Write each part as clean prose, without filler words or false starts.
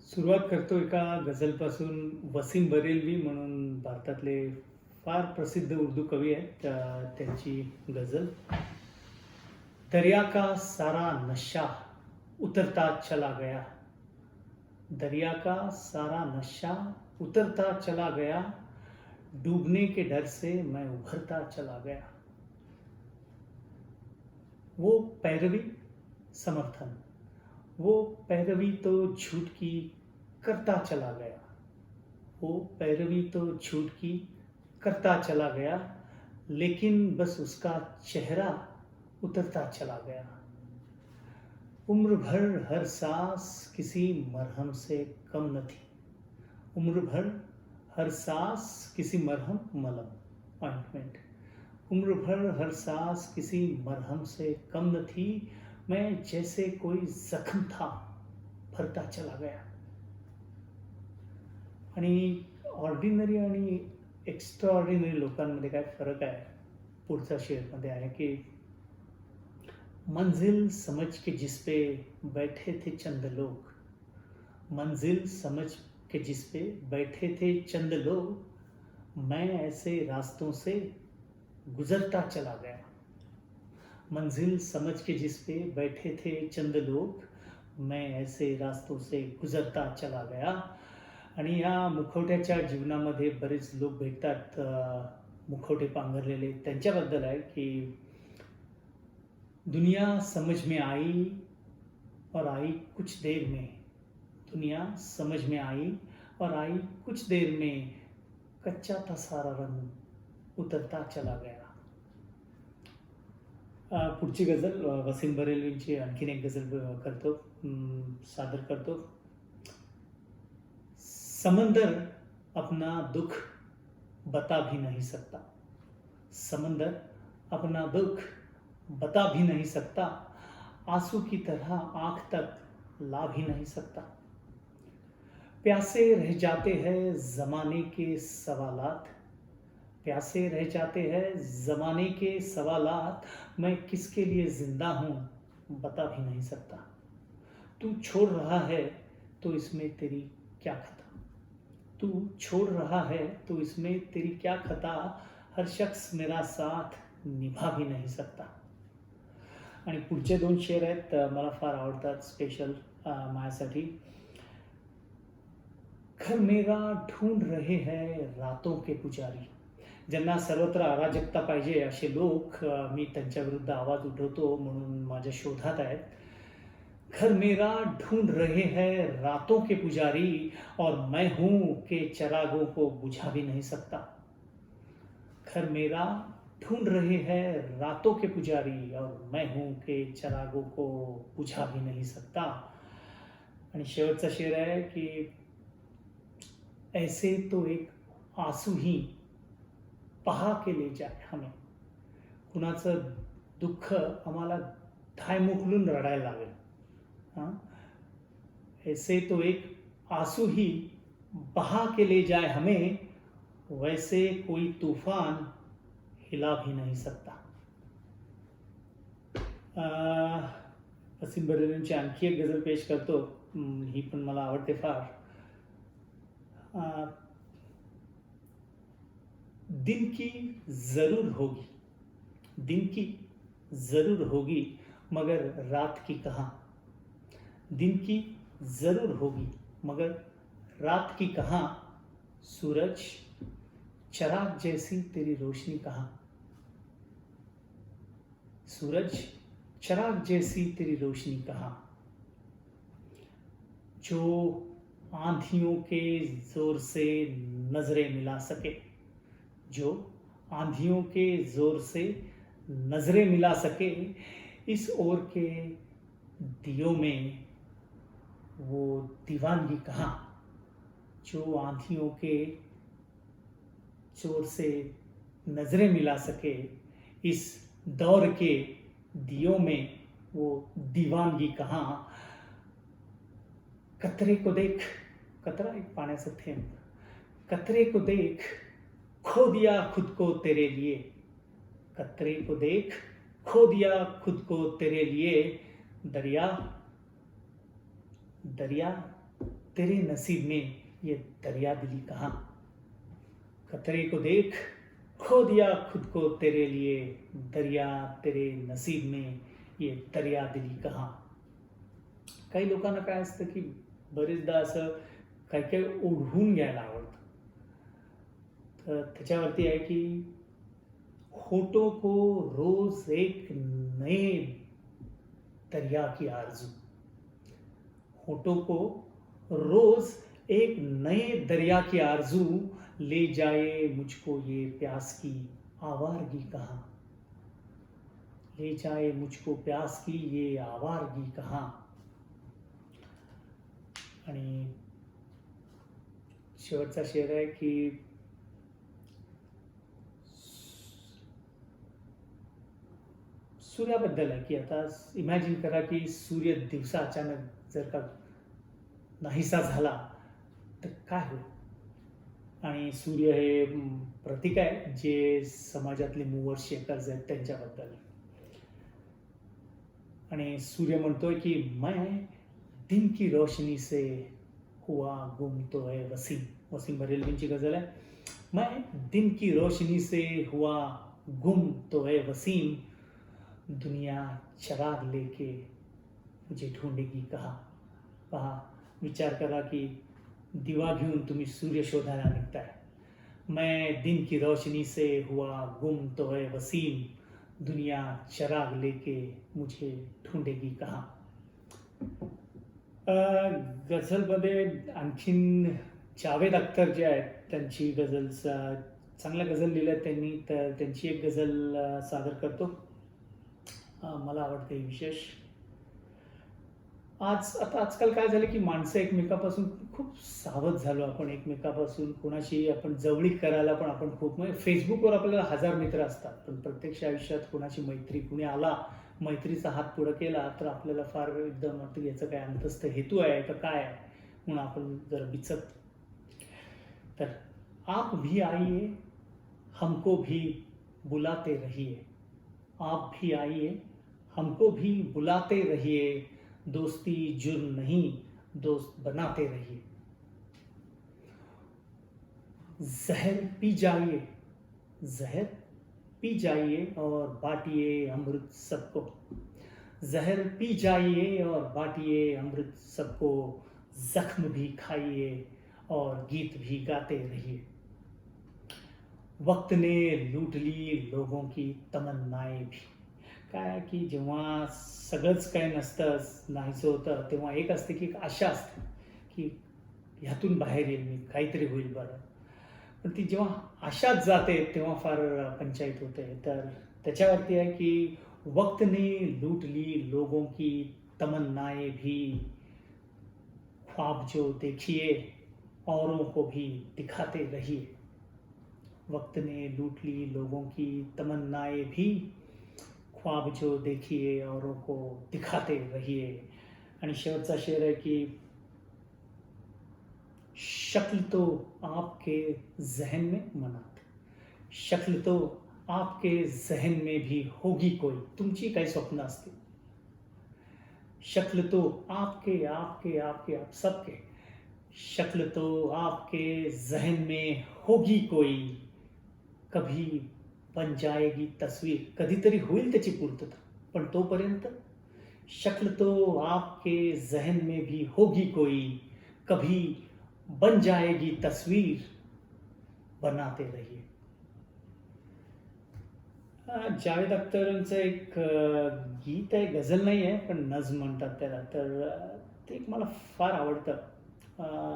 सुरुवात करतो एका गझलपासून. वसीम बरेलवी म्हणून भारतातले फार प्रसिद्ध उर्दू कवी आहेत. त्यांची गझल. दरिया का सारा नशा उतरता चला गया, दरिया का सारा नशा उतरता चला गया, डूबने के डर से मैं उभरता चला गया. वो पैरवी समर्थन, वो पैरवी तो झूठ की करता चला गया, वो पैरवी तो झूठ की करता चला गया, लेकिन बस उसका चेहरा उतरता चला गया. उम्र भर हर सांस किसी मरहम से कम न थी, उम्र भर हर सांस किसी मरहम मलम ऑइंटमेंट, उम्र भर हर सांस किसी मरहम से कम न थी, मैं जैसे कोई जख्म था भरता चला गया. आणि ऑर्डिनरी आणि एक्स्ट्रा ऑर्डिनरी लोकांमध्ये काय फरक आहे, पुढच्या शेअरमध्ये आहे की मंजिल समझ के जिस पे बैठे थे चंद लोग, मंजिल समझ के जिस पे बैठे थे चंद लोग, मैं ऐसे रास्तों से गुजरता चला गया. मंजिल समझ के जिस पे बैठे थे चंद लोग, मैं ऐसे रास्तों से गुजरता चला गया. आणि या मुखवट्याच्या जीवनामध्ये बरेच लोक भेटतात, मुखवटे पांघरलेले. त्यांच्याबद्दल आहे की दुनिया समझ में आई और आई कुछ देर में, दुनिया समझ में आई और आई कुछ देर में, कच्चा था सारा रंग उतरता चला गया. पुढची गझल वसीम बरेलवींची आणखीन एक गझल करतो, सादर करतो. समंदर अपना दुख बता भी नहीं सकता, समंदर अपना दुख बता भी नहीं सकता, आंसू की तरह आंख तक ला भी नहीं सकता. प्यासे रह जाते हैं जमाने के सवालात, प्यासे रह जाते हैं जमाने के सवालात, मैं किसके लिए जिंदा हूँ बता भी नहीं सकता. तू छोड़ रहा है तो इसमें तेरी क्या खता, तू छोड़ रहा है तो इसमें तेरी क्या खता, हर शख्स मेरा साथ निभा भी नहीं सकता. आणि पुढचे दोन शेर आहेत, मला फार आवडतात, स्पेशल माझ्यासाठी. घर मेरा ढूंढ रहे हैं रातों के पुजारी, ज्यांना सर्वत्र अराजकता पाहिजे असे लोक मी त्यांच्या विरुद्ध आवाज उठवतो म्हणून माझ्या शोधात आहेत. घर मेरा ढूंढ रहे हैं रातों के पुजारी, और मैं हूं के चरागों को बुझा भी नहीं सकता. घर मेरा ढूंढ रहे हैं रातों के पुजारी, और मैं हूं के चरागों को बुझा भी नहीं सकता. आणि शेवटचा शेर आहे की ऐसे तो एक आंसू ही पहा के ले जाय हमें, कुणाचं दुःख आम्हाला धायमुखलून रडायला लागेल. हां, ऐसे तो एक आंसू ही बहा के ले जाए हमें, वैसे कोई तूफान हिला भी नहीं सकता. वसीम बरेलवींची आणखी एक गझल पेश करतो, ही पण मला आवडते फार. दिन की जरूर होगी, दिन की जरूर होगी, मगर रात की कहाँ, दिन की जरूर होगी मगर रात की कहाँ, सूरज चराग जैसी तेरी रोशनी कहाँ, सूरज चराग जैसी तेरी रोशनी कहाँ, जो आंधियों के जोर से नजरें मिला सके, जो आंधियों के जोर से नजरें मिला सके, इस ओर के दियों में वो दीवानगी कहाँ, जो आंधियों के जोर से नजरें मिला सके, इस दौर के दियों में वो दीवानगी कहाँ. कतरे को देख, कतरा एक पाण्याचं थेंब, कतरे को देख खो दिया खुद को तेरे लिए, कतरे को देख खो दिया खुद को तेरे लिए, दरिया दरिया तेरे नसीब में ये दरिया दिली कहाँ। खतरे को देख, खो दिया खुद को तेरे लिए, दरिया तेरे नसीब में ये दरिया दिली कहाँ. काही लोकांना काय असतं की बरेचदा असं काही काही ओढून घ्यायला आवडतं. तर त्याच्यावरती आहे की होठों को रोज एक नए दरिया की आरज़ू, होठों को रोज एक नए दरिया की आरज़ू, ले जाए मुझको ये प्यास की आवारगी कहाँ, ले जाए मुझको प्यास की ये आवारगी कहाँ. आणि शेवटचा शेर आहे की सूर्याबद्दल आहे की आता इमॅजिन करा की सूर्य दिवसा अचानक जर का नाहीसा झाला तर काय होईल. आणि सूर्य हे प्रतीक आहे जे समाजातले मूवर शेकर्स आहेत त्यांच्याबद्दल. आणि सूर्य म्हणतोय की मैं दिन की रोशनी से हुआ गुम तो है वसीम. वसीम बरेलवींची गजल आहे. मैं दिन की रोशनी से हुआ गुम तो है वसीम, दुनिया चराग लेके मुझे ढूंढेगी कहा. पहा, विचार करा की दिवा घेऊन तुम्ही सूर्य शोधायला निघताय. मैं दिन की रोशनी से हुआ गुम तो है वसीम, दुनिया चराग लेके मुझे ढूंढेगी कहा. गझलमध्ये आणखीन जावेद अख्तर जे आहेत त्यांची चांगल्या गझल लिहिल्या त्यांनी, तर त्यांची एक गझल सादर करतो. मला आवडते विशेष. आजकाल काय झालं की माणसं एकमेकापासून खूप सावध झालो आपण. एकमेकापासून कोणाशी आपण जवळीक करायला पण आपण खूप, म्हणजे फेसबुकवर आपल्याला 1000 मित्र असतात, पण प्रत्यक्ष आयुष्यात कोणाची मैत्री, कुणी आला मैत्रीचा हात पुढं केला तर आपल्याला फार एकदम वाटतं की याचं काय अंतस्थ हेतू आहे का काय आहे, म्हणून आपण जरा बिचकतो. तर आप भी आइए हमको भी बुलाते रहिए, आप भी आइए हमको भी बुलाते रहिए, दोस्ती जुर्म नहीं दोस्त बनाते रहिए. जहर पी जाइए, जहर पी जाइए और बांटिए अमृत सबको, जहर पी जाइए और बांटिए अमृत सबको, जख्म भी खाइए और गीत भी गाते रहिए. वक्त ने लूट ली लोगों की तमन्नाएं भी. काय की जेव्हा सगळंच काही नसतं, नाहीचं होतं, तेव्हा एक असते की एक आशा असते की ह्यातून बाहेर येईल मी, काहीतरी होईल बरं. पण ती जेव्हा आशाच जाते तेव्हा फार पंचायत होते. तर त्याच्यावरती आहे की वक्त ने लूट ली लोगों की तमन्नाएं भी, ख्वाब जो देखिए औरों को भी दिखाते रहिए. वक्त ने लूट ली लोगों की तमन्नाएं भी, ख्वाब जो देखिए औरों को दिखाते रहिए. आणि शेवटचा शेर आहे की शक्ल तो आपके जहन में मनाते, शक्ल तो आपके जहन में भी होगी कोई. तुमची काही स्वप्न असतील, शक्ल तो आपके आपके आपके आप सबके, शक्ल तो आपके जहन में होगी कोई, कभी बन जाएगी तस्वीर. कधीतरी होईल त्याची पूर्तता, पण तोपर्यंत शक्ल तो आपके जहन में भी होगी कोई, कभी बन जाएगी तस्वीर, बनाते रहिए. जावेद अख्तरांचं एक गीत आहे, गझल नाही आहे पण नज्म म्हणतात त्याला. तर ते एक मला फार आवडतं.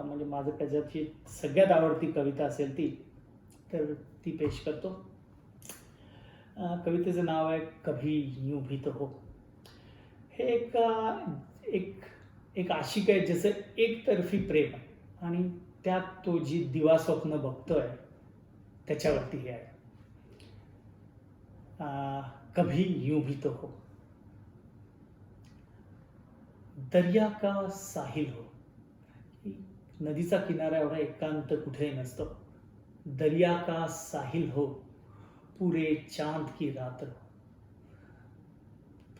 म्हणजे माझं त्याच्याची सगळ्यात आवडती कविता असेल ती, तर ती पेश करतो. कवितेचं नाव आहे कभी यूं भी तो हो. हे एक एक आशिक आहे ज्याचं एकतर्फी प्रेम आहे आणि त्यात तो जी दिवा स्वप्न बघतोय त्याच्यावरती हे आहे. कभी यूं भी तो हो. दर्या का साहिल हो. नदीचा किनारा एवढा एकांत कुठे नसतो. दरिया का साहिल हो, पुरे चांद की रात हो.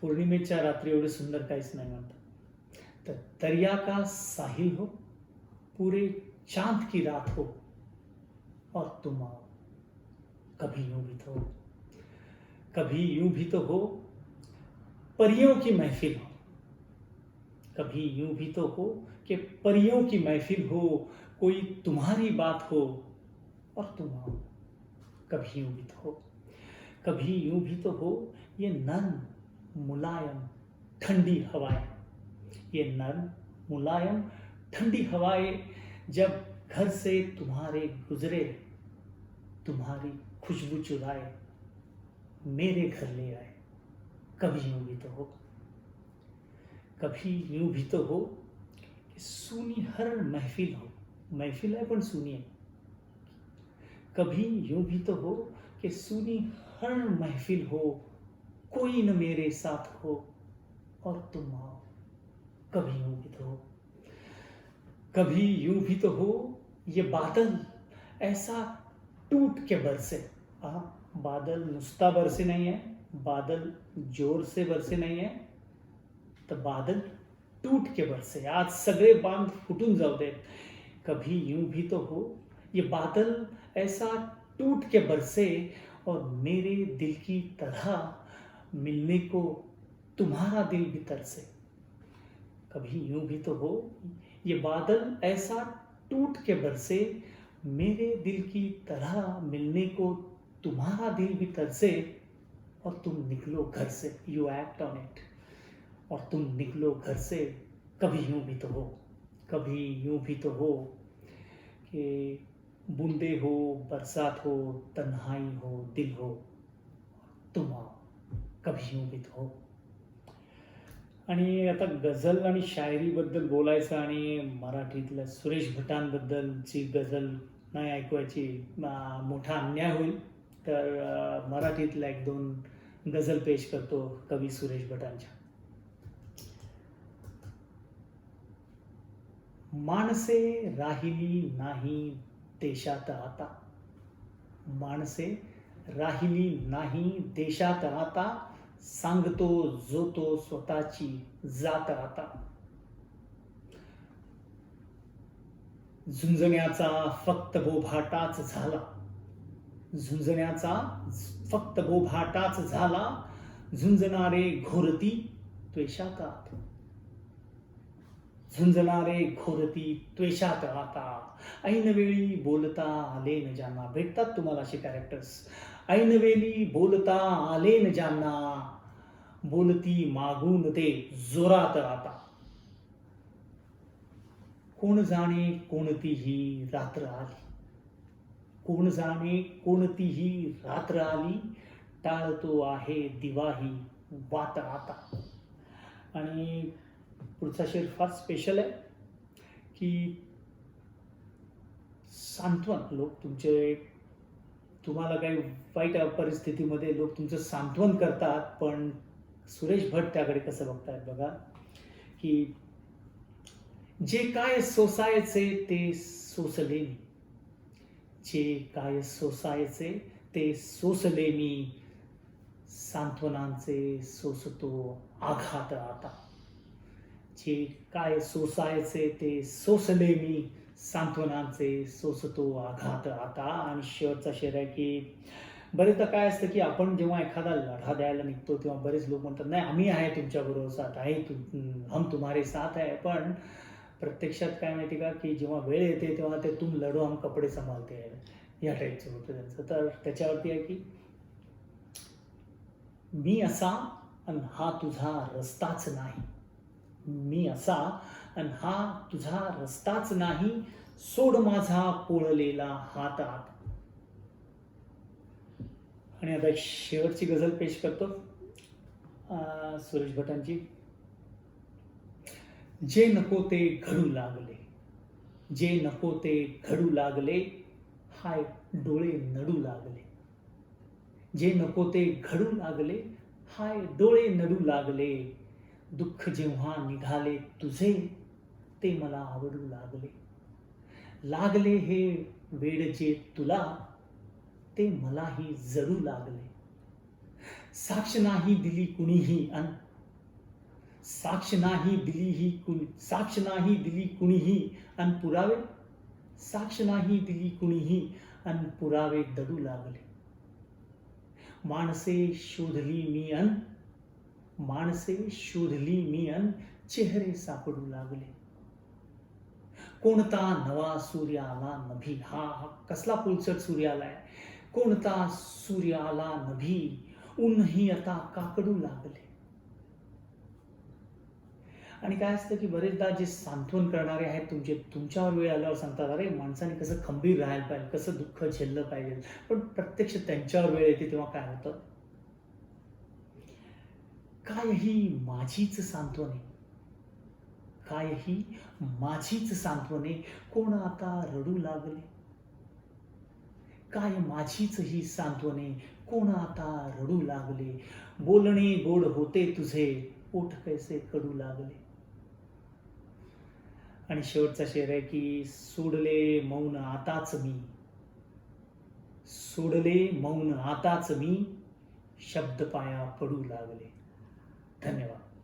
पौर्णिमेच्या रात्री एवढे सुंदर काहीच नाही म्हणतात. तर दर्या का साहिल हो, पूरे चांद की रात हो और तुम आओ। कभी यूं भी तो हो, कभी यूं भी तो हो, परियों की महफिल हो। कभी यूं भी तो हो कि परियों की महफिल हो, कोई तुम्हारी बात हो और तुम आओ। कभी यूं भी तो हो, कभी यूं भी तो हो, ये नर्म मुलायम ठंडी हवाएं, ये नर्म मुलायम ठंडी हवाएं जब घर से तुम्हारे गुजरे, तुम्हारी खुशबू चुराए मेरे घर ले आए। कभी यूं भी तो हो, कभी यूं भी तो हो कि सूनी हर महफिल हो, महफिल है पण सूनी है। कभी यूं भी तो हो कि सूनी हर महफिल हो, कोई न मेरे साथ हो और तुम आओ। कभी यूं भी तो हो, कभी यूं भी तो हो, ये बादल ऐसा टूट के बरसे। बादल नुसता बरसे नहीं है, बादल जोर से बरसे नहीं है, तर बादल टूट के बरसे। आज सगळे बांध फुटून जाऊ दे। कभी यूं भी तो हो, ये बादल ऐसा टूट के बरसे और मेरे दिल की तरह मिलने को तुम्हारा दिल भी तरसे। कभी यूं भी तो हो, ये बादल ऐसा टूट के बरसे, मेरे दिल की तरह मिलने को तुम्हारा दिल भी तरसे और तुम निकलो घर से। यू एक्ट ऑन इट, और तुम निकलो घर से। कभी यूं भी तो हो, कभी यूं भी तो हो कि बूंदे हो, बरसात हो, तन्हाई हो, दिल हो, तुम आओ। कभी यूं भी तो हो. आणि आता गझल आणि शायरीबद्दल बोलायचं आणि मराठीतल्या सुरेश भटांबद्दलची गझल नाही ऐकवायची मोठा अन्याय होईल. तर मराठीतल्या एक दोन गझल पेश करतो कवी सुरेश भटांच्या. माणसे राहिली नाही देशात आता, माणसे राहिली नाही देशात आता, सांगतो जो तो स्वतःची जात आता. झुंजण्याचा फक्त बोभाटाच झाला, झुंजण्याचा फक्त बोभाटाच झाला, झुंजणारे घोरती त्वेषात आता. झुंजणारे घोरती त्वेषात आता. ऐनवेळी बोलता आले न ज्यांना, भेटतात तुम्हाला असे कॅरेक्टर्स. ऐनवेळी बोलता आले न ज्यांना, बोलती मागून ते जोरात आता. कोण जाणे कोणतीही रात्र आली, कोण जाणे कोणतीही रात्र आली, टाळतो आहे दिवाही वात आता. आणि पुढचा शेर फार स्पेशल आहे की सांत्वन, लोक तुमचे तुम्हाला काही वाईट परिस्थितीमध्ये लोक तुमचं सांत्वन करतात, पण सुरेश भट त्याकडे कसं बघतायत बघा की जे काय सोसायचे ते सोसले मी, जे काय सोसायचे ते सोसले मी, सांत्वनांचे सोसतो आघात आता. जे काय सोसायचे ते सोसले मी, सांत्वनांचे सोसतो आघात आता. आणि शेवटचा शेर आहे की बरेचदा काय असतं की आपण जेव्हा एखादा लढा द्यायला निघतो तेव्हा बरेच लोक म्हणतात नाही आम्ही आहे तुमच्याबरोबर, साथ आहे, हम तुम्हारे साथ आहे. पण प्रत्यक्षात काय माहिती का की जेव्हा वेळ येते तेव्हा ते तुम लढो हम कपडे संभालते आहे या टाईपचं होतं त्यांचं. तर त्याच्यावरती आहे की मी असा आणि हा तुझा रस्ताच नाही, मी असा आणि हा तुझा रस्ताच नाही, सोड माझा पोळलेला हात आत. आणि आता एक शेवटची गझल पेश करतो सुरेश भटांची. जे नको ते घडू लागले, जे नको ते घडू लागले, हाय डोळे नडू लागले. जे नको ते घडू लागले, हाय डोळे नडू लागले, दुःख जेव्हा निघाले तुझे ते मला आवडू लागले. लागले हे वेड जे तुला ते मलाही जडू लागले. साक्ष नाही दिली कुणीही अन, साक्ष नाही दिली कुणीही अन पुरावे साक्ष नाही दिली कुणीही अन पुरावे दडू लागले. माणसे शोधली मी अन चेहरे सापडू लागले. कोणता नवा सूर्य आला नभी. हा कसला पुलसट सूर्य आलाय. कोणता सूर्य आला नभी, ऊनही आता काकडू लागले. आणि काय असतं की बरेचदा जे सांत्वन करणारे आहेत तुमच्यावर वेळ आल्यावर सांगतात, अरे माणसाने कसं खंबीर राहायला पाहिजे, कसं दुःख झेललं पाहिजे. पण प्रत्यक्ष त्यांच्यावर वेळ येते तेव्हा काय होतं, काय ही माझीच सांत्वने, काय ही माझीच सांत्वने, कोण आता रडू लागले. काय माझीच ही सांत्वने, कोण आता रडू लागले. बोलणे गोड होते तुझे, ओठ कैसे कडू लागले. आणि शेवटचा शेर आहे की सोडले मौन आताच मी, शब्द पाया पडू लागले. धन्यवाद.